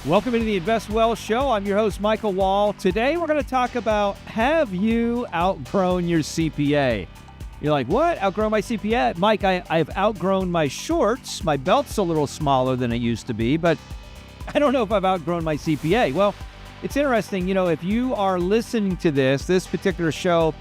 Welcome into the Invest Well Show. I'm your host, Michael Wall. Today, we're going to talk about, have you outgrown your CPA? You're like, what? Outgrown my CPA? Mike, I've outgrown my shorts. My belt's a little smaller than it used to be, but I don't know if I've outgrown my CPA. Well, it's interesting. You know, if you are listening to this particular show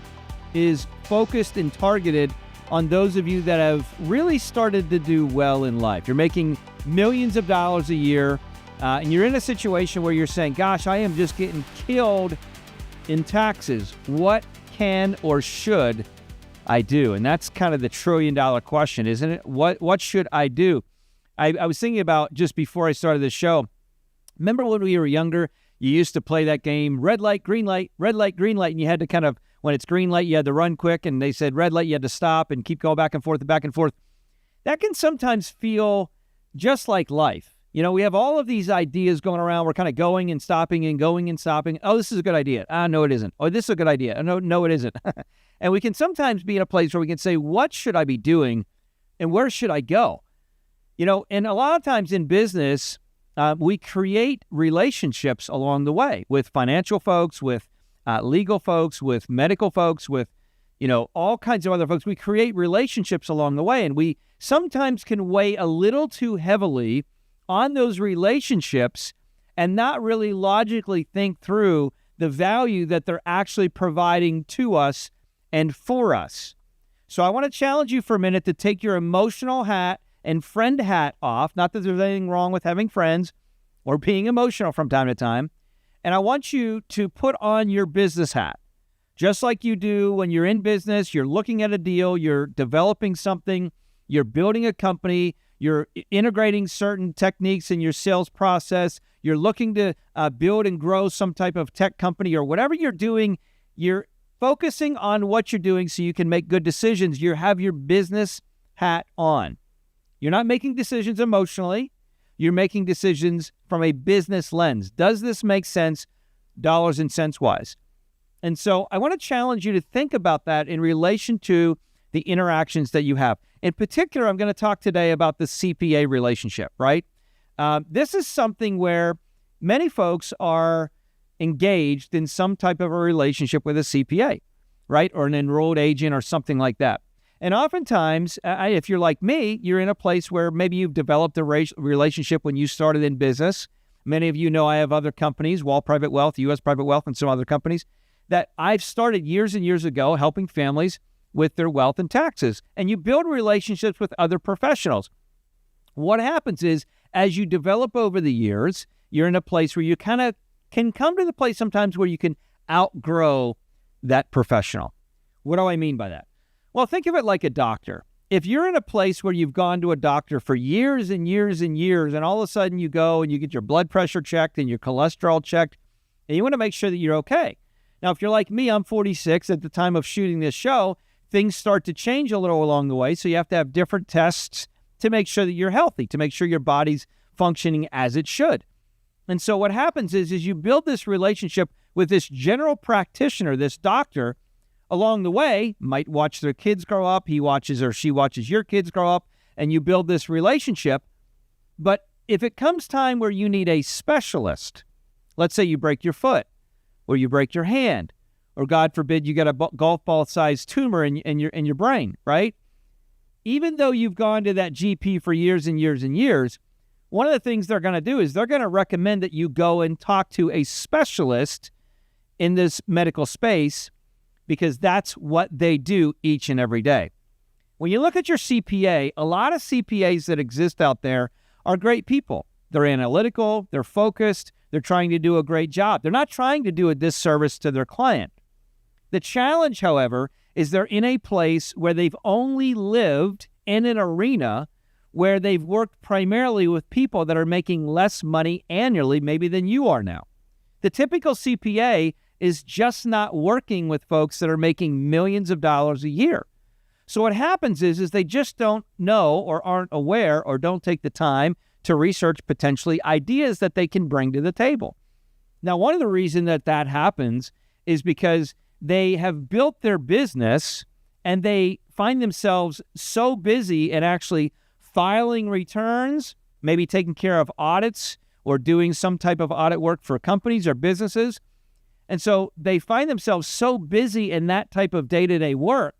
is focused and targeted on those of you that have really started to do well in life. You're making millions of dollars a year. And you're in a situation where you're saying, gosh, I am just getting killed in taxes. What can or should I do? And that's kind of the trillion-dollar question, isn't it? What should I do? I was thinking about just before I started this show, remember when we were younger, you used to play that game, red light, green light, and you had to kind of, when it's green light, you had to run quick, and they said red light, you had to stop and keep going back and forth and back and forth. That can sometimes feel just like life. You know, we have all of these ideas going around. We're kind of going and stopping and going and stopping. Oh, this is a good idea. No, it isn't. Oh, this is a good idea. No, it isn't. And we can sometimes be in a place where we can say, what should I be doing and where should I go? You know, and a lot of times in business, we create relationships along the way with financial folks, with legal folks, with medical folks, with, you know, all kinds of other folks. We create relationships along the way, and we sometimes can weigh a little too heavily on those relationships and not really logically think through the value that they're actually providing to us and for us. So I want to challenge you for a minute to take your emotional hat and friend hat off. Not that there's anything wrong with having friends or being emotional from time to time. And I want you to put on your business hat, just like you do when you're in business, you're looking at a deal, you're developing something, you're building a company, you're integrating certain techniques in your sales process. You're looking to build and grow some type of tech company or whatever you're doing. You're focusing on what you're doing so you can make good decisions. You have your business hat on. You're not making decisions emotionally. You're making decisions from a business lens. Does this make sense, dollars and cents wise? And so I want to challenge you to think about that in relation to the interactions that you have. In particular, I'm going to talk today about the CPA relationship, right? This is something where many folks are engaged in some type of a relationship with a CPA, right? Or an enrolled agent or something like that. And oftentimes, if you're like me, you're in a place where maybe you've developed a relationship when you started in business. Many of you know I have other companies, Wall Private Wealth, U.S. Private Wealth, and some other companies that I've started years and years ago helping families with their wealth and taxes. And you build relationships with other professionals. What happens is, as you develop over the years, you're in a place where you kind of can come to the place sometimes where you can outgrow that professional. What do I mean by that? Well, think of it like a doctor. If you're in a place where you've gone to a doctor for years and years and years, and all of a sudden you go and you get your blood pressure checked and your cholesterol checked, and you want to make sure that you're okay. Now, if you're like me, I'm 46 at the time of shooting this show. Things start to change a little along the way, so you have to have different tests to make sure that you're healthy, to make sure your body's functioning as it should. And so what happens is you build this relationship with this general practitioner, this doctor, along the way, might watch their kids grow up, he watches or she watches your kids grow up, and you build this relationship. But if it comes time where you need a specialist, let's say you break your foot, or you break your hand, or God forbid, you get a golf ball-sized tumor in your brain, right? Even though you've gone to that GP for years and years and years, one of the things they're going to do is they're going to recommend that you go and talk to a specialist in this medical space because that's what they do each and every day. When you look at your CPA, a lot of CPAs that exist out there are great people. They're analytical, they're focused, they're trying to do a great job. They're not trying to do a disservice to their client. The challenge, however, is they're in a place where they've only lived in an arena where they've worked primarily with people that are making less money annually maybe than you are now. The typical CPA is just not working with folks that are making millions of dollars a year. So what happens is they just don't know or aren't aware or don't take the time to research potentially ideas that they can bring to the table. Now, one of the reasons that happens is because they have built their business and they find themselves so busy and actually filing returns, maybe taking care of audits or doing some type of audit work for companies or businesses. And so they find themselves so busy in that type of day-to-day work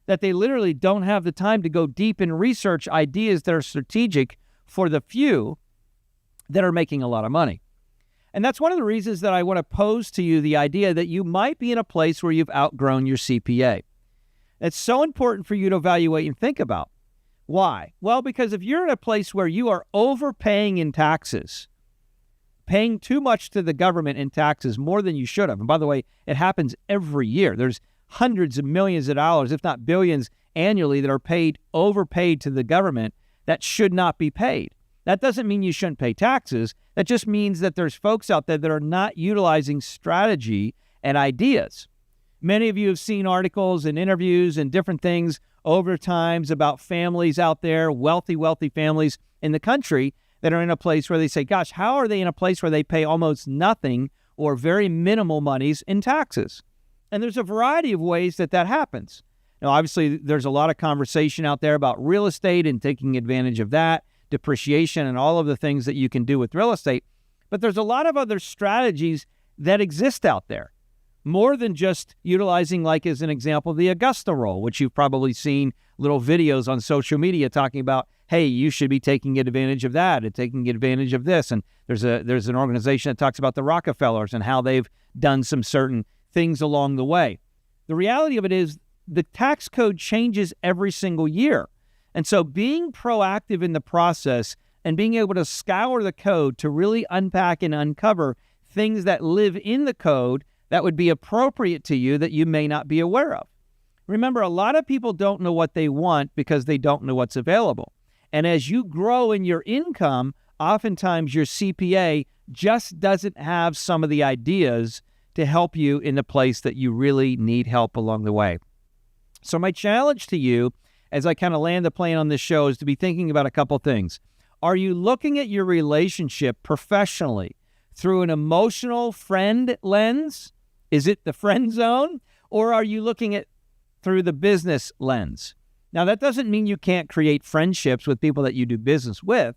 that they literally don't have the time to go deep and research ideas that are strategic for the few that are making a lot of money. And that's one of the reasons that I want to pose to you the idea that you might be in a place where you've outgrown your CPA. It's so important for you to evaluate and think about. Why? Well, because if you're in a place where you are overpaying in taxes, paying too much to the government in taxes, more than you should have, and by the way, it happens every year. There's hundreds of millions of dollars, if not billions, annually that are overpaid to the government that should not be paid. That doesn't mean you shouldn't pay taxes. That just means that there's folks out there that are not utilizing strategy and ideas. Many of you have seen articles and interviews and different things over times about families out there, wealthy families in the country that are in a place where they say, gosh, how are they in a place where they pay almost nothing or very minimal monies in taxes? And there's a variety of ways that happens. Now, obviously, there's a lot of conversation out there about real estate and taking advantage of that, depreciation, and all of the things that you can do with real estate. But there's a lot of other strategies that exist out there, more than just utilizing, like as an example, the Augusta rule, which you've probably seen little videos on social media talking about, hey, you should be taking advantage of that and taking advantage of this. And there's an organization that talks about the Rockefellers and how they've done some certain things along the way. The reality of it is the tax code changes every single year. And so being proactive in the process and being able to scour the code to really unpack and uncover things that live in the code that would be appropriate to you that you may not be aware of. Remember, a lot of people don't know what they want because they don't know what's available. And as you grow in your income, oftentimes your CPA just doesn't have some of the ideas to help you in the place that you really need help along the way. So my challenge to you, as I kind of land the plane on this show, is to be thinking about a couple things. Are you looking at your relationship professionally through an emotional friend lens? Is it the friend zone? Or are you looking at through the business lens? Now, that doesn't mean you can't create friendships with people that you do business with.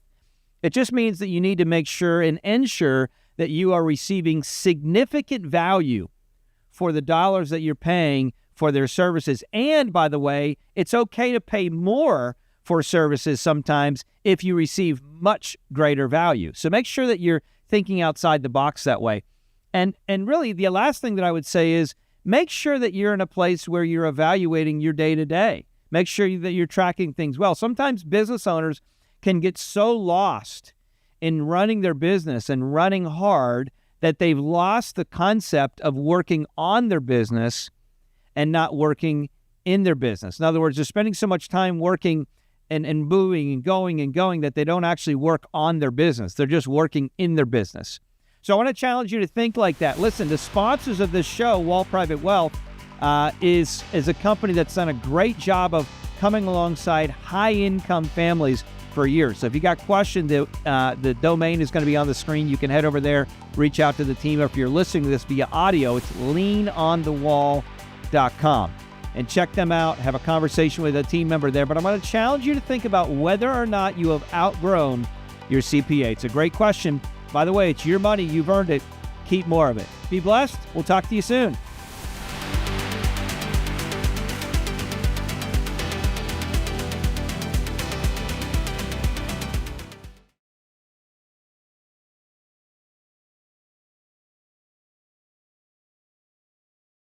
It just means that you need to make sure and ensure that you are receiving significant value for the dollars that you're paying for their services. And by the way, it's okay to pay more for services sometimes if you receive much greater value. So make sure that you're thinking outside the box that way. And really, the last thing that I would say is make sure that you're in a place where you're evaluating your day-to-day. Make sure that you're tracking things well. Sometimes business owners can get so lost in running their business and running hard that they've lost the concept of working on their business and not working in their business. In other words, they're spending so much time working and moving and going that they don't actually work on their business. They're just working in their business. So I want to challenge you to think like that. Listen, the sponsors of this show, Wall Private Wealth, is a company that's done a great job of coming alongside high-income families for years. So if you got questions, the domain is going to be on the screen. You can head over there, reach out to the team. Or if you're listening to this via audio, it's leanonthewall.com. And check them out, have a conversation with a team member there. But I'm going to challenge you to think about whether or not you have outgrown your CPA. It's a great question. By the way, it's your money. You've earned it. Keep more of it. Be blessed. We'll talk to you soon.